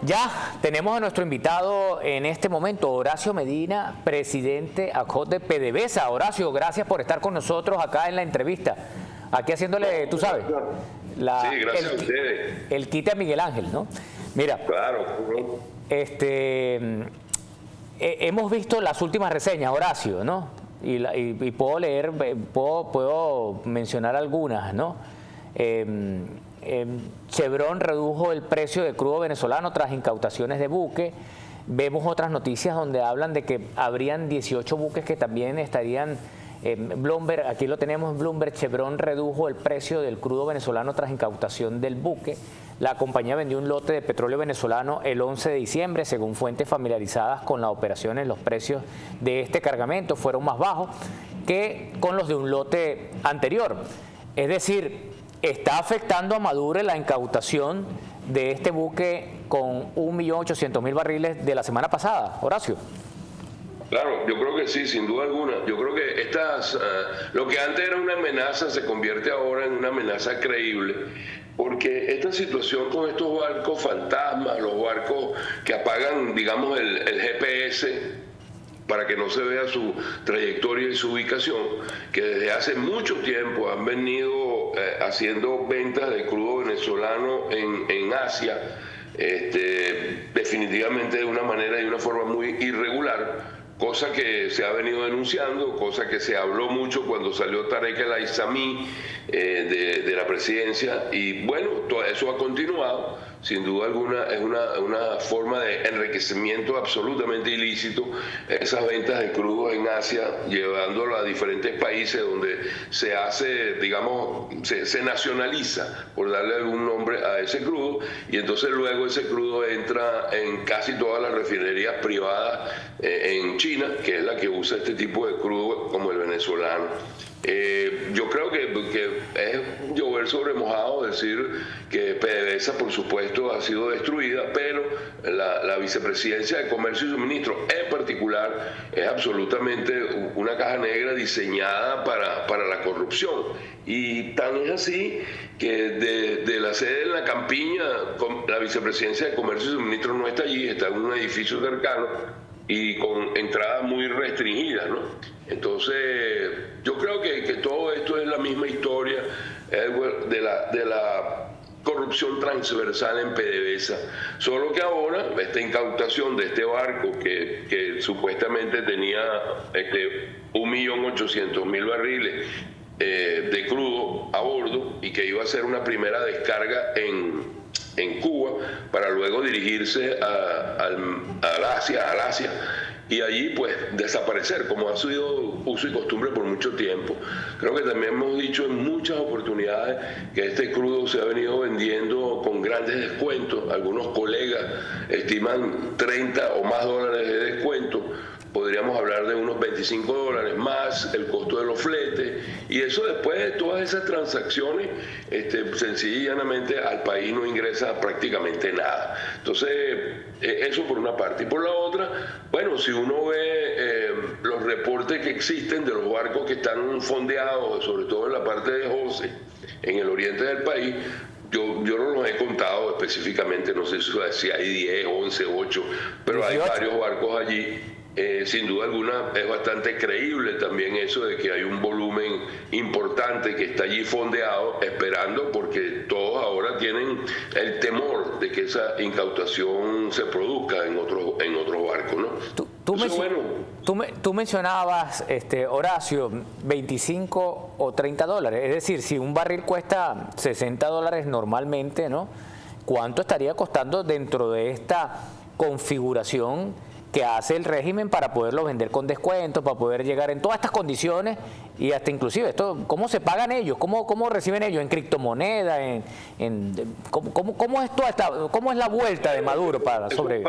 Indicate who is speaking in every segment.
Speaker 1: Ya tenemos a nuestro invitado en este momento, Horacio Medina, presidente ACOT de PDVSA. Horacio, gracias por estar con nosotros acá en la entrevista. Aquí haciéndole, tú sabes,
Speaker 2: sí, gracias a ustedes.
Speaker 1: El quite a Miguel Ángel, ¿no? Mira,
Speaker 2: claro.
Speaker 1: Hemos visto las últimas reseñas, Horacio, ¿no? Y puedo leer, puedo mencionar algunas, ¿no? Chevron redujo el precio de crudo venezolano tras incautaciones de buque. Vemos otras noticias donde hablan de que habrían 18 buques que también estarían... Bloomberg, aquí lo tenemos en Bloomberg, Chevron redujo el precio del crudo venezolano tras incautación del buque. La compañía vendió un lote de petróleo venezolano el 11 de diciembre. Según fuentes familiarizadas con las operaciones, los precios de este cargamento fueron más bajos que con los de un lote anterior. Es decir, está afectando a Maduro la incautación de este buque con 1.800.000 barriles de la semana pasada, Horacio.
Speaker 2: Claro, yo creo que sí, sin duda alguna. Yo creo que lo que antes era una amenaza se convierte ahora en una amenaza creíble, porque esta situación con estos barcos fantasmas, los barcos que apagan, digamos, el GPS para que no se vea su trayectoria y su ubicación, que desde hace mucho tiempo han venido haciendo ventas de crudo venezolano en Asia, definitivamente de una manera y de una forma muy irregular, cosa que se ha venido denunciando, cosa que se habló mucho cuando salió Tarek El Aissami de la presidencia, y bueno, todo eso ha continuado. Sin duda alguna es una forma de enriquecimiento absolutamente ilícito, esas ventas de crudo en Asia, llevándolo a diferentes países donde se hace, digamos, se nacionaliza, por darle algún nombre a ese crudo, y entonces luego ese crudo entra en casi todas las refinerías privadas en China, que es la que usa este tipo de crudo como el venezolano. Yo creo que es llover sobre mojado decir que PDVSA, por supuesto, ha sido destruida, pero la vicepresidencia de Comercio y Suministro en particular es absolutamente una caja negra diseñada para la corrupción. Y tan es así que de la sede en la campiña, la vicepresidencia de Comercio y Suministro no está allí, está en un edificio cercano y con entradas muy restringidas, ¿no? Entonces, yo creo que todo esto es la misma historia de la corrupción transversal en PDVSA, solo que ahora esta incautación de este barco que supuestamente tenía 1.800.000 barriles de crudo a bordo y que iba a ser una primera descarga en Cuba para luego dirigirse al Asia y allí pues desaparecer, como ha sido uso y costumbre por mucho tiempo. Creo que también hemos dicho en muchas oportunidades que este crudo se ha venido vendiendo con grandes descuentos. Algunos colegas estiman 30 o más dólares de descuento. Podríamos hablar de unos $25 más el costo de los fletes, y eso después de todas esas transacciones, sencilla y llanamente al país no ingresa prácticamente nada. Entonces, eso por una parte. Y por la otra, bueno, si uno ve los reportes que existen de los barcos que están fondeados, sobre todo en la parte de José, en el oriente del país, yo no los he contado específicamente, no sé si hay 10, 11, 8, pero 18. Hay varios barcos allí. Sin duda alguna es bastante creíble también eso de que hay un volumen importante que está allí fondeado esperando, porque todos ahora tienen el temor de que esa incautación se produzca en otros barcos, ¿no?
Speaker 1: Tú mencionabas, Horacio, 25 o 30 dólares, es decir, si un barril cuesta 60 dólares normalmente, ¿no? ¿Cuánto estaría costando dentro de esta configuración que hace el régimen para poderlo vender con descuentos, para poder llegar en todas estas condiciones y hasta inclusive esto, cómo se pagan ellos, cómo reciben ellos en criptomoneda, cómo es la vuelta de Maduro para sobrevivir?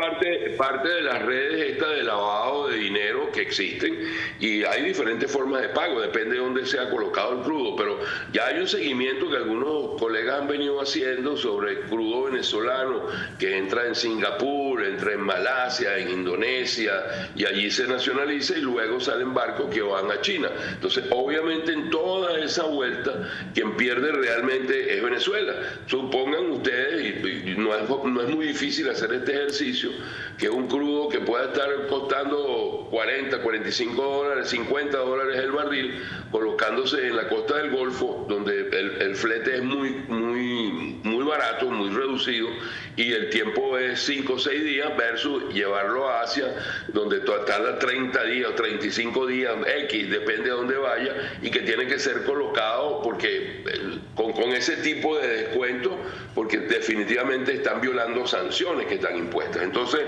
Speaker 2: Parte de las redes de lavado de dinero que existen, y hay diferentes formas de pago, depende de dónde sea colocado el crudo, pero ya hay un seguimiento que algunos colegas han venido haciendo sobre el crudo venezolano que entra en Singapur, entra en Malasia, en Indonesia, y allí se nacionaliza y luego salen barcos que van a China. Entonces, obviamente en toda esa vuelta, quien pierde realmente es Venezuela. Supongan ustedes, y no es muy difícil hacer este ejercicio, que un crudo que pueda estar costando 40, 45 dólares, 50 dólares el barril, colocándose en la costa del Golfo, donde el flete es muy barato, muy reducido, y el tiempo es 5 o 6 días, versus llevarlo a Asia, donde tarda 30 días o 35 días, X, depende de dónde vaya, y que tiene que ser colocado porque con ese tipo de descuento, porque definitivamente están violando sanciones que están impuestas. Entonces,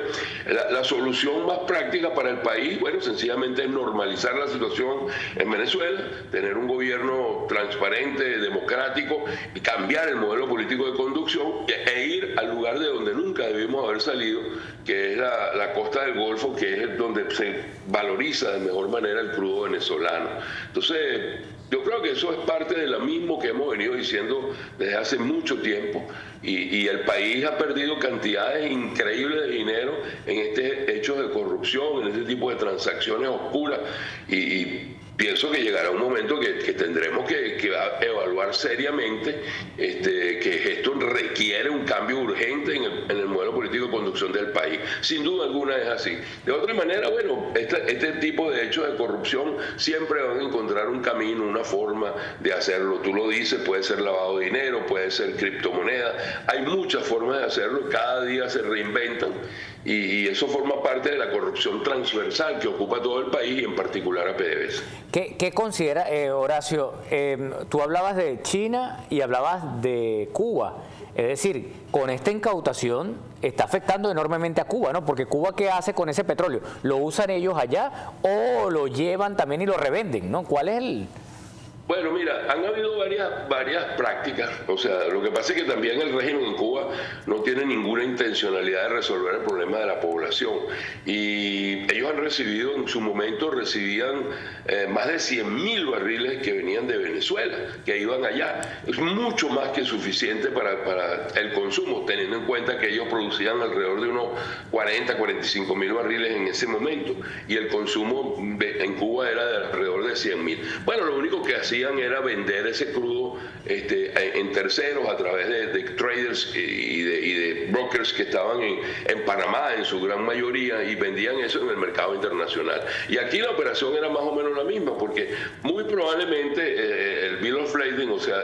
Speaker 2: la solución más práctica para el país, bueno, sencillamente es normalizar la situación en Venezuela, tener un gobierno transparente, democrático, y cambiar el modelo político de conducción e ir al lugar de donde nunca debimos haber salido, que es la costa del Golfo, que es donde se valoriza de mejor manera el crudo venezolano. Entonces, yo creo que eso es parte de lo mismo que hemos venido diciendo desde hace mucho tiempo, y el país ha perdido cantidades increíbles de dinero en estos hechos de corrupción, en este tipo de transacciones oscuras, y pienso que llegará un momento que tendremos que evaluar seriamente que esto requiere un cambio urgente en el modelo político de conducción del país. Sin duda alguna es así. De otra manera, bueno, este tipo de hechos de corrupción siempre van a encontrar un camino, una forma de hacerlo. Tú lo dices, puede ser lavado de dinero, puede ser criptomoneda. Hay muchas formas de hacerlo, cada día se reinventan. Y eso forma parte de la corrupción transversal que ocupa todo el país, y en particular a PDVSA.
Speaker 1: ¿Qué considera, Horacio? Tú hablabas de China y hablabas de Cuba. Es decir, con esta incautación está afectando enormemente a Cuba, ¿no? Porque Cuba, ¿qué hace con ese petróleo? ¿Lo usan ellos allá o lo llevan también y lo revenden, ¿no? ¿Cuál es el...?
Speaker 2: Bueno, mira, han habido varias prácticas. O sea, lo que pasa es que también el régimen en Cuba no tiene ninguna intencionalidad de resolver el problema de la población. Y ellos han recibido, en su momento recibían más de 100.000 barriles que venían de Venezuela, que iban allá. Es mucho más que suficiente para el consumo, teniendo en cuenta que ellos producían alrededor de unos 40, 45.000 barriles en ese momento. Y el consumo en Cuba era de alrededor de 100.000. Bueno, lo único que hacían era vender ese crudo en terceros a través de traders y de brokers que estaban en Panamá en su gran mayoría, y vendían eso en el mercado internacional. Y aquí la operación era más o menos la misma, porque muy probablemente el bill of lading, o sea,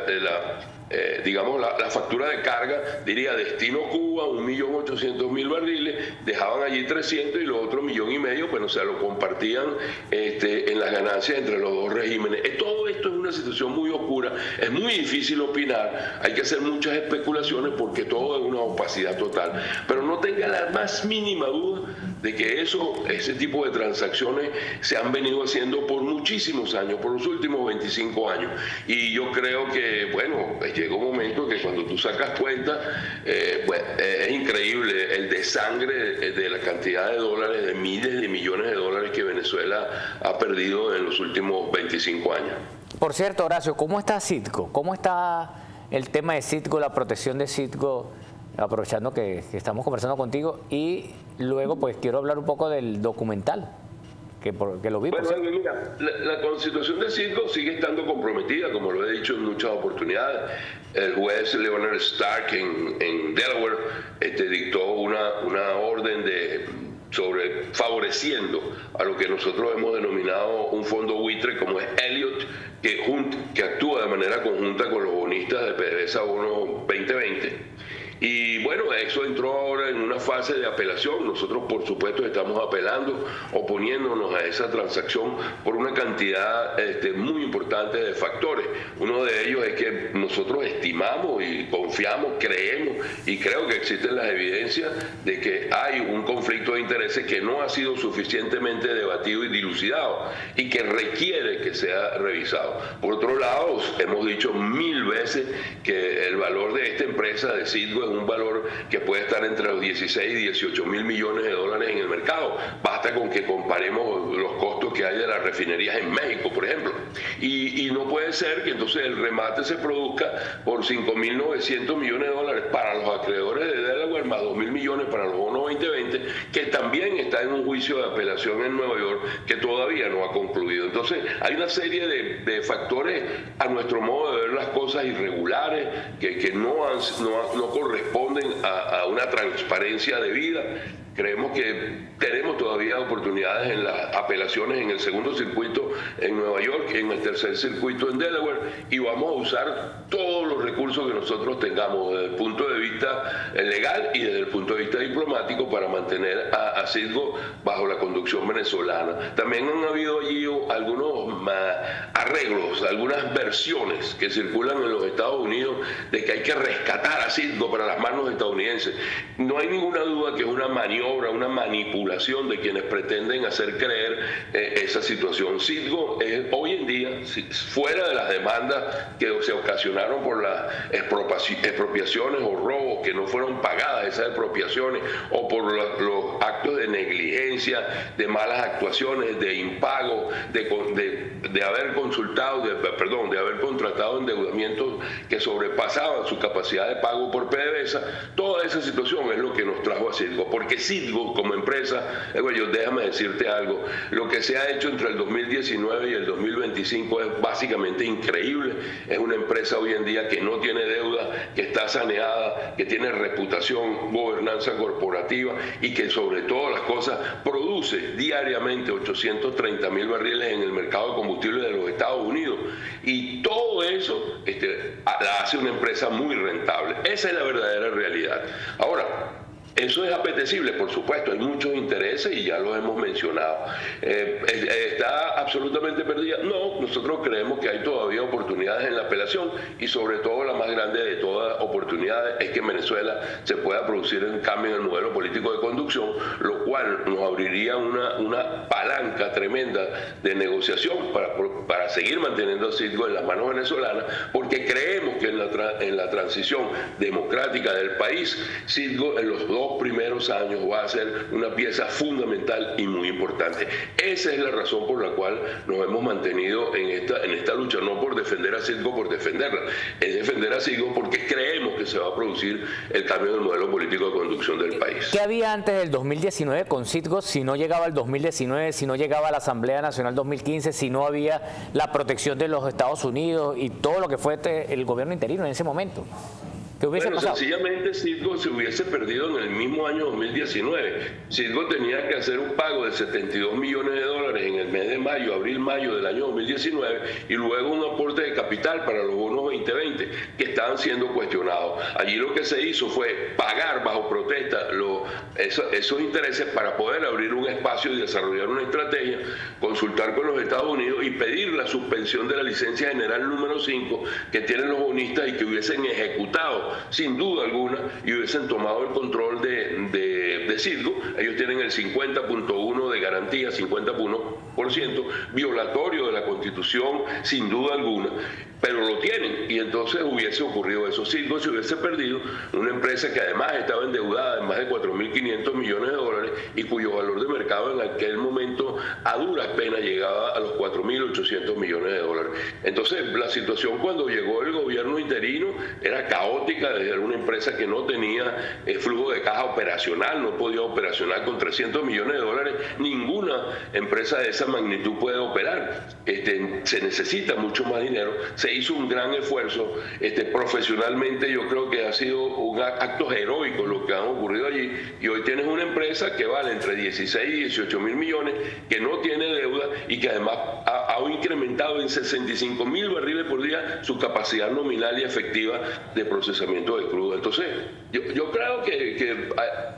Speaker 2: digamos la factura de carga, diría destino Cuba 1.800.000 barriles, dejaban allí 300 y los otros 1,5 millones, bueno, o sea, lo compartían en las ganancias entre los dos regímenes. Todo esto es una situación muy oscura, es muy difícil opinar, hay que hacer muchas especulaciones porque todo es una opacidad total, pero no tenga la más mínima duda de que ese tipo de transacciones se han venido haciendo por muchísimos años, por los últimos 25 años, y yo creo que, bueno, llega un momento que cuando tú sacas cuenta, es increíble el desangre de la cantidad de dólares, de miles de millones de dólares que Venezuela ha perdido en los últimos 25 años.
Speaker 1: Por cierto, Horacio, ¿cómo está Citgo? ¿Cómo está el tema de Citgo, la protección de Citgo? Aprovechando que estamos conversando contigo, y luego pues quiero hablar un poco del documental que lo vi.
Speaker 2: Bueno, mira, la constitución de Citgo sigue estando comprometida, como lo he dicho en muchas oportunidades. El juez Leonard Stark en Delaware dictó una orden sobre favoreciendo a lo que nosotros hemos denominado un fondo buitre como es Elliott, que actúa de manera conjunta con los bonistas de PDVSA Bono 2020. Y bueno, eso entró ahora en una fase de apelación. Nosotros, por supuesto, estamos apelando, oponiéndonos a esa transacción por una cantidad muy importante de factores. Uno de ellos es que nosotros estimamos y confiamos, creemos, y creo que existen las evidencias de que hay un conflicto de intereses que no ha sido suficientemente debatido y dilucidado, y que requiere que sea revisado. Por otro lado, hemos dicho 1000 veces que el valor de esta empresa de Citgo es un valor que puede estar entre los 16 y 18 mil millones de dólares en el mercado. Basta con que comparemos los costos que hay de las refinerías en México, por ejemplo. Y no puede ser que entonces el remate se produzca por 5.900 millones de dólares para los acreedores de Delaware Delaware, más 2.000 millones para los bonos 2020, que también está en un juicio de apelación en Nueva York que todavía no ha concluido. Entonces, hay una serie de factores, a nuestro modo de ver las cosas, irregulares, que no corresponden a una transparencia debida. Creemos que tenemos todavía oportunidades en las apelaciones en el segundo circuito en Nueva York, en el tercer circuito en Delaware, y vamos a usar todos los recursos que nosotros tengamos desde el punto de vista legal y desde el punto de vista diplomático para mantener a Citgo bajo la conducción venezolana. También han habido allí algunos arreglos, algunas versiones que circulan en los Estados Unidos de que hay que rescatar a Citgo para las manos estadounidenses. No hay ninguna duda que es una maniobra, una manipulación de quienes pretenden hacer creer esa situación. Citgo es hoy en día, fuera de las demandas que se ocasionaron por las expropiaciones o robos que no fueron pagadas, esas expropiaciones, o por los actos de negligencia, de malas actuaciones, de impago, de haber consultado, de haber contratado endeudamientos que sobrepasaban su capacidad de pago por PDVSA. Toda esa situación es lo que nos trajo a Citgo, porque Citgo como empresa, déjame decirte algo, lo que se ha hecho entre el 2019 y el 2025 es básicamente increíble. Es una empresa hoy en día que no tiene deuda, que está saneada, que tiene reputación, gobernanza corporativa y que sobre todas las cosas produce diariamente 830.000 barriles en el mercado de combustible de los Estados Unidos, y todo eso la hace una empresa muy rentable. Esa es la verdadera realidad. Ahora, eso es apetecible, por supuesto, hay muchos intereses y ya los hemos mencionado. ¿Está absolutamente perdida? No, nosotros creemos que hay todavía oportunidades en la apelación, y sobre todo la más grande de todas oportunidades es que en Venezuela se pueda producir un cambio en el modelo político de conducción, lo cual nos abriría una palanca tremenda de negociación para seguir manteniendo a Citgo en las manos venezolanas, porque creemos que en la transición democrática del país, Citgo en los 2 primeros años va a ser una pieza fundamental y muy importante. Esa es la razón por la cual nos hemos mantenido en esta lucha, no por defender a Citgo por defenderla, es defender a Citgo porque creemos que se va a producir el cambio del modelo político de conducción del país.
Speaker 1: ¿Qué había antes del 2019 con Citgo si no llegaba el 2019, si no llegaba a la Asamblea Nacional 2015, si no había la protección de los Estados Unidos y todo lo que fue el gobierno interino en ese momento? ¿Qué hubiese pasado?
Speaker 2: Sencillamente Citgo se hubiese perdido en el mismo año 2019. Citgo tenía que hacer un pago de 72 millones de dólares en el mes de mayo, abril-mayo del año 2019, y luego un aporte de capital para los bonos 2020 que estaban siendo cuestionados. Allí lo que se hizo fue pagar bajo protesta esos intereses para poder abrir un espacio y desarrollar una estrategia, consultar con los Estados Unidos y pedir la suspensión de la licencia general número 5 que tienen los bonistas y que hubiesen ejecutado sin duda alguna y hubiesen tomado el control de Citgo. Ellos tienen el 50.1 de garantía, 50.1%, violatorio de la Constitución sin duda alguna, pero lo tienen, y entonces hubiese ocurrido eso. Citgo se hubiese perdido, una empresa que además estaba endeudada en más de 4.500 millones de dólares y cuyo valor de mercado en aquel momento a duras penas llegaba a los 4.800 millones de dólares. Entonces la situación cuando llegó el gobierno interino era caótica. Era una empresa que no tenía flujo de caja operacional, no podía operacionar con 300 millones de dólares. Ninguna empresa de esa magnitud puede operar. Se necesita mucho más dinero. Se hizo un gran esfuerzo. Profesionalmente yo creo que ha sido un acto heroico lo que ha ocurrido allí, y hoy tienes una empresa que vale entre 16 y 18 mil millones, que no tiene deuda y que además ha incrementado en 65.000 barriles por día su capacidad nominal y efectiva de procesamiento de crudo. Entonces, yo creo que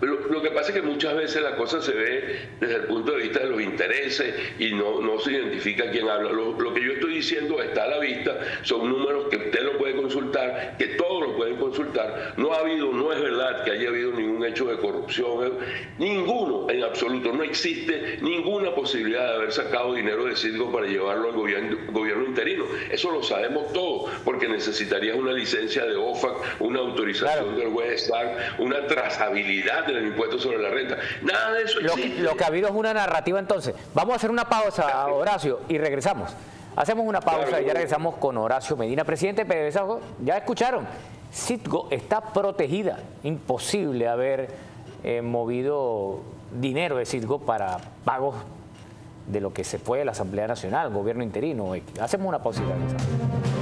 Speaker 2: lo que pasa es que muchas veces la cosa se ve desde el punto de vista de los intereses y no se identifica quién habla. Lo que yo estoy diciendo está a la vista, son números que usted lo puede consultar, que todos lo pueden consultar. No es verdad que haya habido ningún hecho de corrupción, ninguno en absoluto. No existe ninguna posibilidad de haber sacado dinero de Citgo para llevarlo al gobierno interino. Eso lo sabemos todos, porque necesitarías una licencia de OFAC, una autorización del West Bank, una trazabilidad del impuesto sobre la renta. Nada de eso existe.
Speaker 1: Lo que ha habido es una narrativa. Entonces, vamos a hacer una pausa, Horacio, y regresamos. Hacemos una pausa y ya regresamos con Horacio Medina, presidente de PDVSA. Ya escucharon, Citgo está protegida, imposible haber movido dinero de Citgo para pagos de lo que se fue de la Asamblea Nacional, gobierno interino. Hacemos una pausa y regresamos.